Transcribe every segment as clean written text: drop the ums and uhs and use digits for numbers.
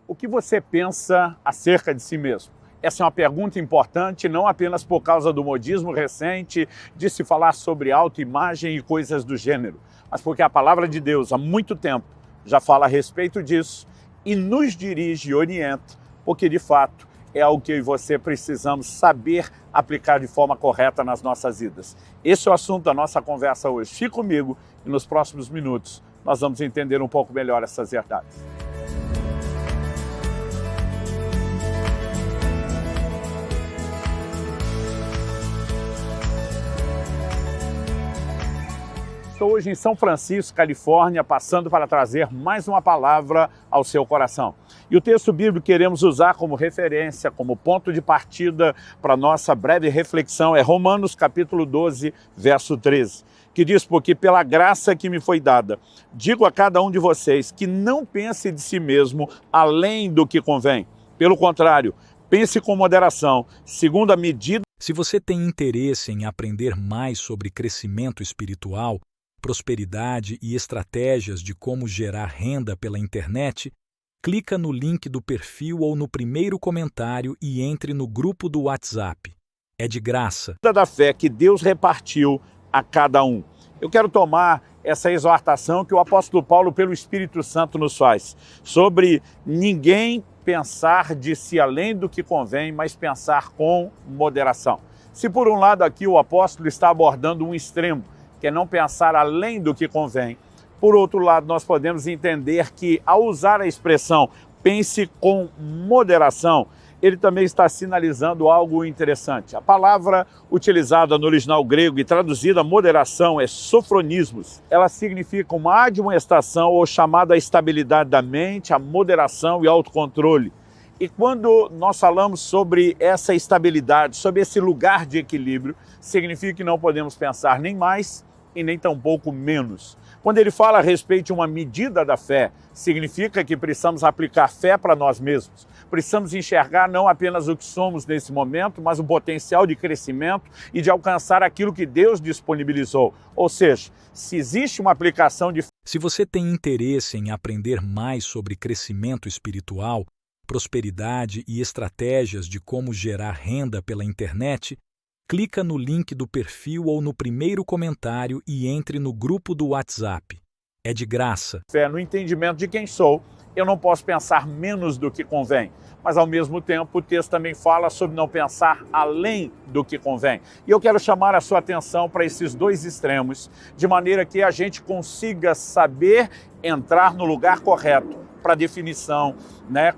O que você pensa acerca de si mesmo? Essa é uma pergunta importante, não apenas por causa do modismo recente de se falar sobre autoimagem e coisas do gênero, mas porque a palavra de Deus há muito tempo já fala a respeito disso e nos dirige e orienta, porque de fato é algo que eu e você precisamos saber aplicar de forma correta nas nossas vidas. Esse é o assunto da nossa conversa hoje. Fique comigo e nos próximos minutos nós vamos entender um pouco melhor essas verdades. Estou hoje em São Francisco, Califórnia, passando para trazer mais uma palavra ao seu coração. E o texto bíblico que queremos usar como referência, como ponto de partida para a nossa breve reflexão é Romanos capítulo 12, verso 13, que diz: porque pela graça que me foi dada, digo a cada um de vocês que não pense de si mesmo além do que convém. Pelo contrário, pense com moderação, segundo a medida... Se você tem interesse em aprender mais sobre crescimento espiritual, prosperidade e estratégias de como gerar renda pela internet, clica no link do perfil ou no primeiro comentário e entre no grupo do WhatsApp. É de graça. Da fé que Deus repartiu a cada um. Eu quero tomar essa exortação que o apóstolo Paulo, pelo Espírito Santo, nos faz, sobre ninguém pensar de si além do que convém, mas pensar com moderação. Se por um lado aqui o apóstolo está abordando um extremo, que é não pensar além do que convém, por outro lado nós podemos entender que ao usar a expressão pense com moderação, ele também está sinalizando algo interessante. A palavra utilizada no original grego e traduzida moderação é sofronismos. Ela significa uma admoestação ou chamada estabilidade da mente, a moderação e autocontrole. E quando nós falamos sobre essa estabilidade, sobre esse lugar de equilíbrio, significa que não podemos pensar nem mais e nem tampouco menos. Quando ele fala a respeito de uma medida da fé, significa que precisamos aplicar fé para nós mesmos. Precisamos enxergar não apenas o que somos nesse momento, mas o potencial de crescimento e de alcançar aquilo que Deus disponibilizou. Ou seja, se existe uma aplicação de... Se você tem interesse em aprender mais sobre crescimento espiritual, prosperidade e estratégias de como gerar renda pela internet, clica no link do perfil ou no primeiro comentário e entre no grupo do WhatsApp. É de graça. Fé no entendimento de quem sou, eu não posso pensar menos do que convém. Mas, ao mesmo tempo, o texto também fala sobre não pensar além do que convém. E eu quero chamar a sua atenção para esses dois extremos, de maneira que a gente consiga saber entrar no lugar correto para a definição,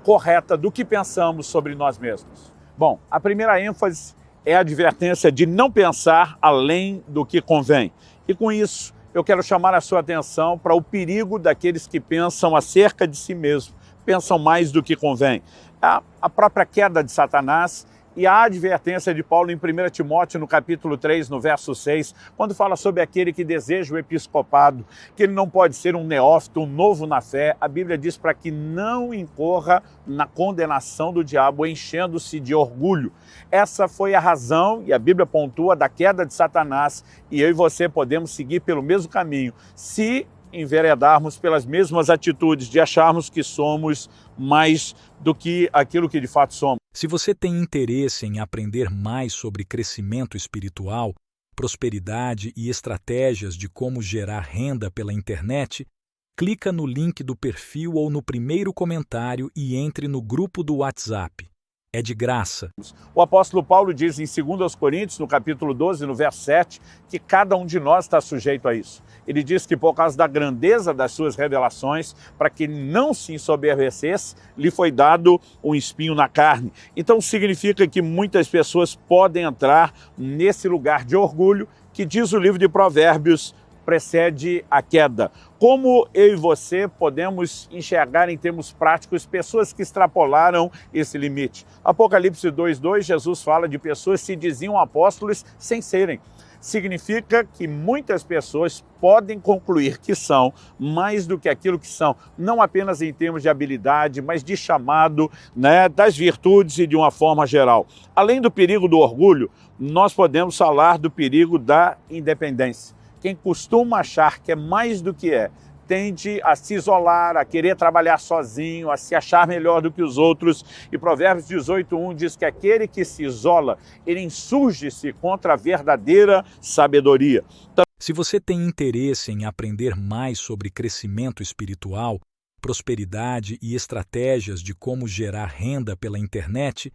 correta do que pensamos sobre nós mesmos. Bom, a primeira ênfase é a advertência de não pensar além do que convém. E com isso, eu quero chamar a sua atenção para o perigo daqueles que pensam acerca de si mesmo, pensam mais do que convém. A própria queda de Satanás e a advertência de Paulo em 1 Timóteo, no capítulo 3, no verso 6, quando fala sobre aquele que deseja o episcopado, que ele não pode ser um neófito, um novo na fé. A Bíblia diz para que não incorra na condenação do diabo, enchendo-se de orgulho. Essa foi a razão, e a Bíblia pontua, da queda de Satanás, e eu e você podemos seguir pelo mesmo caminho, se enveredarmos pelas mesmas atitudes de acharmos que somos mais do que aquilo que de fato somos. Se você tem interesse em aprender mais sobre crescimento espiritual, prosperidade e estratégias de como gerar renda pela internet, clica no link do perfil ou no primeiro comentário e entre no grupo do WhatsApp. É de graça. O apóstolo Paulo diz em 2 Coríntios, no capítulo 12, no verso 7, que cada um de nós está sujeito a isso. Ele diz que por causa da grandeza das suas revelações, para que não se ensoberbecesse, lhe foi dado um espinho na carne. Então significa que muitas pessoas podem entrar nesse lugar de orgulho que, diz o livro de Provérbios, precede a queda. Como eu e você podemos enxergar em termos práticos pessoas que extrapolaram esse limite? Apocalipse 2:2, Jesus fala de pessoas que se diziam apóstolos sem serem. Significa que muitas pessoas podem concluir que são mais do que aquilo que são, não apenas em termos de habilidade, mas de chamado, das virtudes e de uma forma geral. Além do perigo do orgulho, nós podemos falar do perigo da independência. Quem costuma achar que é mais do que é, tende a se isolar, a querer trabalhar sozinho, a se achar melhor do que os outros. E Provérbios 18:1 diz que aquele que se isola, ele insurge-se contra a verdadeira sabedoria. Se você tem interesse em aprender mais sobre crescimento espiritual, prosperidade e estratégias de como gerar renda pela internet,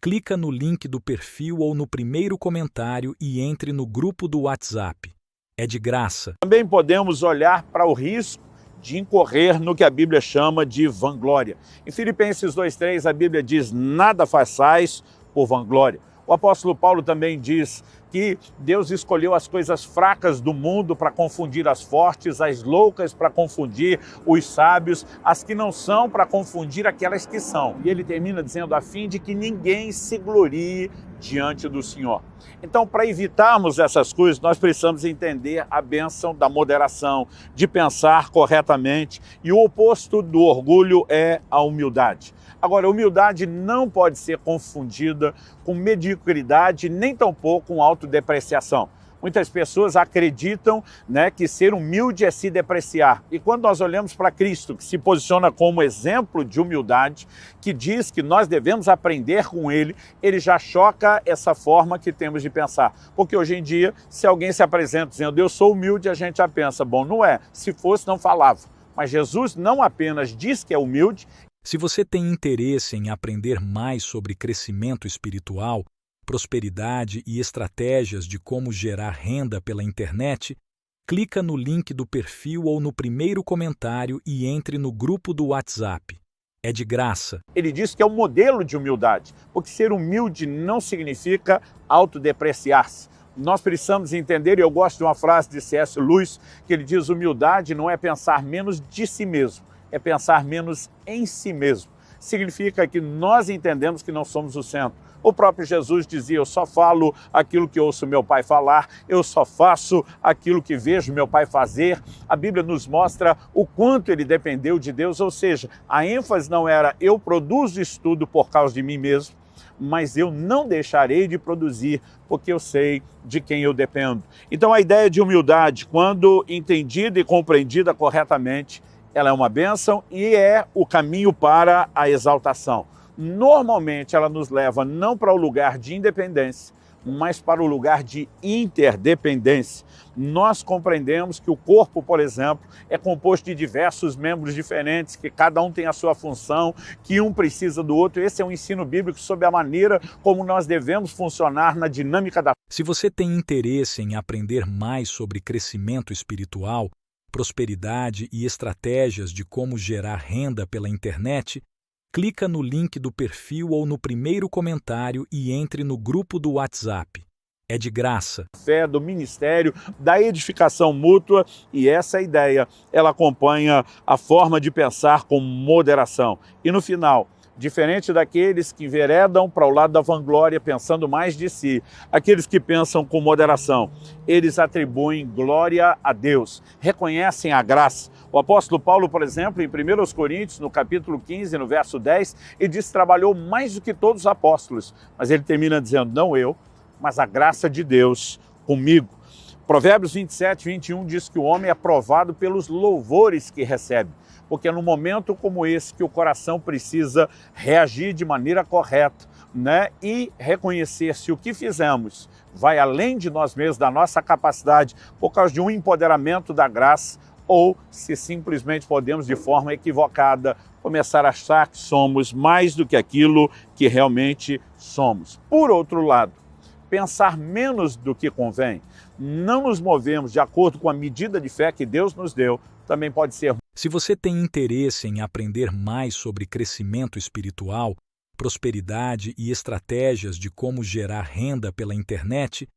clica no link do perfil ou no primeiro comentário e entre no grupo do WhatsApp. É de graça. Também podemos olhar para o risco de incorrer no que a Bíblia chama de vanglória. Em Filipenses 2:3 a Bíblia diz: nada façais por vanglória. O apóstolo Paulo também diz que Deus escolheu as coisas fracas do mundo para confundir as fortes, as loucas para confundir os sábios, as que não são para confundir aquelas que são. E ele termina dizendo: a fim de que ninguém se glorie diante do Senhor. Então, para evitarmos essas coisas, nós precisamos entender a bênção da moderação, de pensar corretamente, e o oposto do orgulho é a humildade. Agora, a humildade não pode ser confundida com mediocridade, nem tampouco com autodepreciação. Muitas pessoas acreditam, que ser humilde é se depreciar. E quando nós olhamos para Cristo, que se posiciona como exemplo de humildade, que diz que nós devemos aprender com ele, ele já choca essa forma que temos de pensar. Porque hoje em dia, se alguém se apresenta dizendo eu sou humilde, a gente já pensa, bom, não é, se fosse não falava. Mas Jesus não apenas diz que é humilde. Se você tem interesse em aprender mais sobre crescimento espiritual, prosperidade e estratégias de como gerar renda pela internet, clica no link do perfil ou no primeiro comentário e entre no grupo do WhatsApp. É de graça. Ele diz que é um modelo de humildade, porque ser humilde não significa autodepreciar-se. Nós precisamos entender, e eu gosto de uma frase de C.S. Lewis, que ele diz: humildade não é pensar menos de si mesmo, é pensar menos em si mesmo. Significa que nós entendemos que não somos o centro. O próprio Jesus dizia: eu só falo aquilo que ouço meu Pai falar, eu só faço aquilo que vejo meu Pai fazer. A Bíblia nos mostra o quanto ele dependeu de Deus, ou seja, a ênfase não era eu produzo isso tudo por causa de mim mesmo, mas eu não deixarei de produzir, porque eu sei de quem eu dependo. Então a ideia de humildade, quando entendida e compreendida corretamente, ela é uma bênção e é o caminho para a exaltação. Normalmente ela nos leva não para o lugar de independência, mas para o lugar de interdependência. Nós compreendemos que o corpo, por exemplo, é composto de diversos membros diferentes, que cada um tem a sua função, que um precisa do outro. Esse é um ensino bíblico sobre a maneira como nós devemos funcionar na dinâmica da... Se você tem interesse em aprender mais sobre crescimento espiritual, prosperidade e estratégias de como gerar renda pela internet, clica no link do perfil ou no primeiro comentário e entre no grupo do WhatsApp. É de graça. Fé, do ministério, da edificação mútua, e essa ideia, ela acompanha a forma de pensar com moderação. E no final, diferente daqueles que enveredam para o lado da vanglória, pensando mais de si, aqueles que pensam com moderação, eles atribuem glória a Deus, reconhecem a graça. O apóstolo Paulo, por exemplo, em 1 Coríntios, no capítulo 15, no verso 10, ele diz que trabalhou mais do que todos os apóstolos, mas ele termina dizendo, não eu, mas a graça de Deus comigo. Provérbios 27:21 diz que o homem é provado pelos louvores que recebe, porque é num momento como esse que o coração precisa reagir de maneira correta, e reconhecer se o que fizemos vai além de nós mesmos, da nossa capacidade, por causa de um empoderamento da graça, ou se simplesmente podemos, de forma equivocada, começar a achar que somos mais do que aquilo que realmente somos. Por outro lado, pensar menos do que convém, não nos movemos de acordo com a medida de fé que Deus nos deu, também pode ser. Se você tem interesse em aprender mais sobre crescimento espiritual, prosperidade e estratégias de como gerar renda pela internet,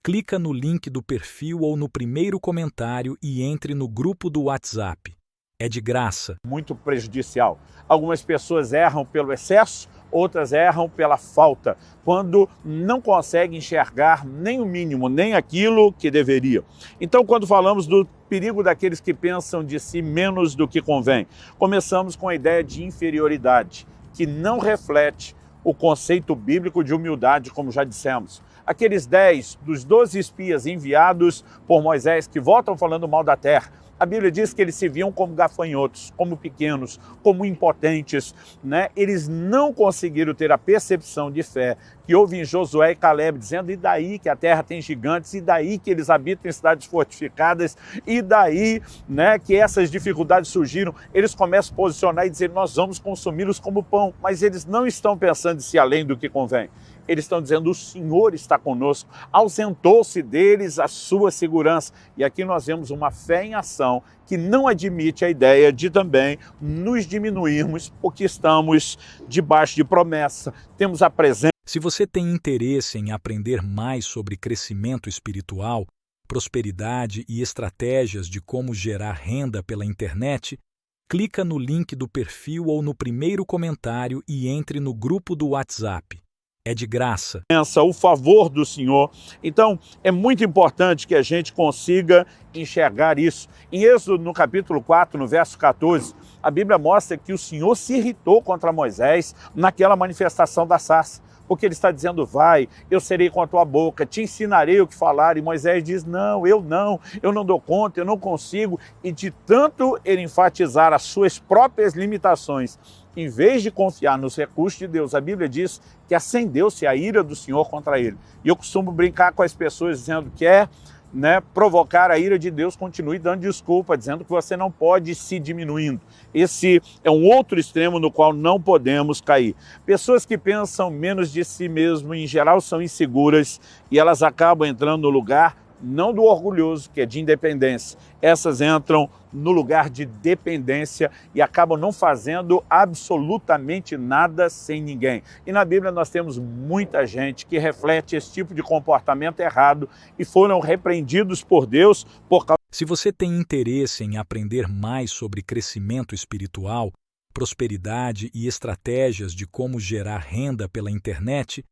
clica no link do perfil ou no primeiro comentário e entre no grupo do WhatsApp. É de graça. Muito prejudicial. Algumas pessoas erram pelo excesso, outras erram pela falta, quando não conseguem enxergar nem o mínimo, nem aquilo que deveria. Então, quando falamos do perigo daqueles que pensam de si menos do que convém, começamos com a ideia de inferioridade, que não reflete o conceito bíblico de humildade, como já dissemos. Aqueles 10 dos 12 espias enviados por Moisés que voltam falando mal da terra, A Bíblia diz que eles se viam como gafanhotos, como pequenos, como impotentes, né? Eles não conseguiram ter a percepção de fé que houve em Josué e Caleb, dizendo, e daí que a terra tem gigantes, e daí que eles habitam em cidades fortificadas, e daí, né, que essas dificuldades surgiram. Eles começam a posicionar e dizer, nós vamos consumi-los como pão, mas eles não estão pensando em se além do que convém. Eles estão dizendo, o Senhor está conosco, ausentou-se deles a sua segurança. E aqui nós vemos uma fé em ação que não admite a ideia de também nos diminuirmos, porque estamos debaixo de promessa, temos a presença. Se você tem interesse em aprender mais sobre crescimento espiritual, prosperidade e estratégias de como gerar renda pela internet, clica no link do perfil ou no primeiro comentário e entre no grupo do WhatsApp. É de graça. O favor do Senhor. Então, é muito importante que a gente consiga enxergar isso. Em Êxodo, no capítulo 4, no verso 14, a Bíblia mostra que o Senhor se irritou contra Moisés naquela manifestação da sarça. Porque ele está dizendo, vai, eu serei com a tua boca, te ensinarei o que falar. E Moisés diz, não dou conta, eu não consigo. E de tanto ele enfatizar as suas próprias limitações, em vez de confiar nos recursos de Deus, a Bíblia diz que acendeu-se a ira do Senhor contra ele. E eu costumo brincar com as pessoas dizendo que provocar a ira de Deus, continue dando desculpa, dizendo que você não pode se diminuindo. Esse é um outro extremo no qual não podemos cair. Pessoas que pensam menos de si mesmo, em geral, são inseguras e elas acabam entrando no lugar não do orgulhoso, que é de independência. Essas entram no lugar de dependência e acabam não fazendo absolutamente nada sem ninguém. E na Bíblia nós temos muita gente que reflete esse tipo de comportamento errado e foram repreendidos por Deus por causa. Se você tem interesse em aprender mais sobre crescimento espiritual, prosperidade e estratégias de como gerar renda pela internet,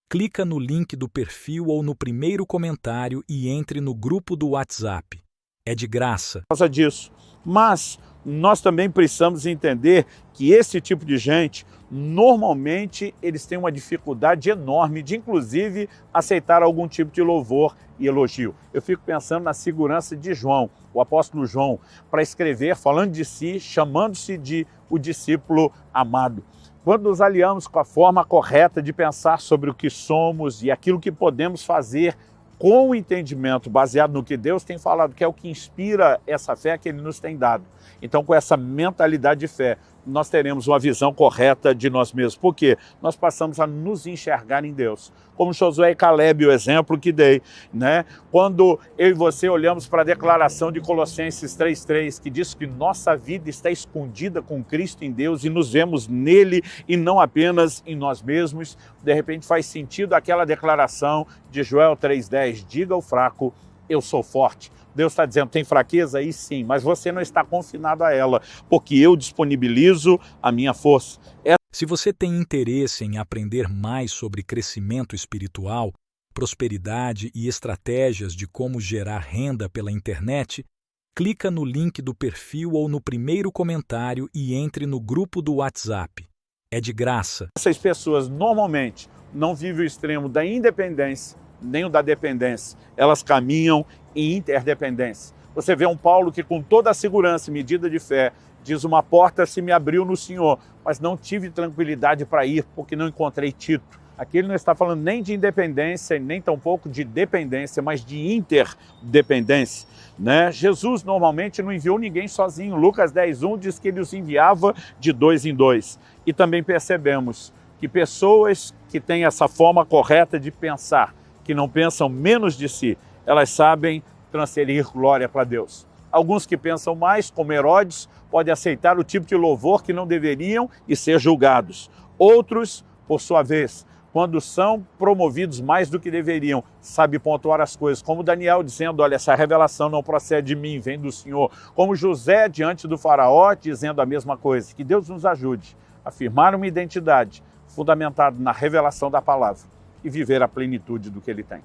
clica no link do perfil ou no primeiro comentário e entre no grupo do WhatsApp. É de graça. Por causa disso. Mas nós também precisamos entender que esse tipo de gente, normalmente, eles têm uma dificuldade enorme de, inclusive, aceitar algum tipo de louvor e elogio. Eu fico pensando na segurança de João, o apóstolo João, para escrever, falando de si, chamando-se de o discípulo amado. Quando nos aliamos com a forma correta de pensar sobre o que somos e aquilo que podemos fazer com o entendimento baseado no que Deus tem falado, que é o que inspira essa fé que Ele nos tem dado. Então, com essa mentalidade de fé, nós teremos uma visão correta de nós mesmos. Por quê? Nós passamos a nos enxergar em Deus. Como Josué e Caleb, o exemplo que dei, né? Quando eu e você olhamos para a declaração de Colossenses 3:3, que diz que nossa vida está escondida com Cristo em Deus e nos vemos nele e não apenas em nós mesmos, de repente faz sentido aquela declaração de Joel 3:10, diga ao fraco, eu sou forte. Deus está dizendo, tem fraqueza aí sim, mas você não está confinado a ela, porque eu disponibilizo a minha força. Se você tem interesse em aprender mais sobre crescimento espiritual, prosperidade e estratégias de como gerar renda pela internet, clica no link do perfil ou no primeiro comentário e entre no grupo do WhatsApp. É de graça. Essas pessoas normalmente não vivem o extremo da independência, nem o da dependência. Elas caminham em interdependência. Você vê um Paulo que com toda a segurança e medida de fé diz, uma porta se me abriu no Senhor, mas não tive tranquilidade para ir porque não encontrei Tito. Aqui ele não está falando nem de independência, nem tampouco de dependência, mas de interdependência, né? Jesus normalmente não enviou ninguém sozinho. Lucas 10:1 diz que ele os enviava de 2 em 2. E também percebemos que pessoas que têm essa forma correta de pensar, que não pensam menos de si, elas sabem transferir glória para Deus. Alguns que pensam mais, como Herodes, podem aceitar o tipo de louvor que não deveriam e ser julgados. Outros, por sua vez, quando são promovidos mais do que deveriam, sabem pontuar as coisas, como Daniel dizendo, olha, essa revelação não procede de mim, vem do Senhor. Como José diante do faraó, dizendo a mesma coisa. Que Deus nos ajude a afirmar uma identidade fundamentada na revelação da palavra e viver a plenitude do que Ele tem.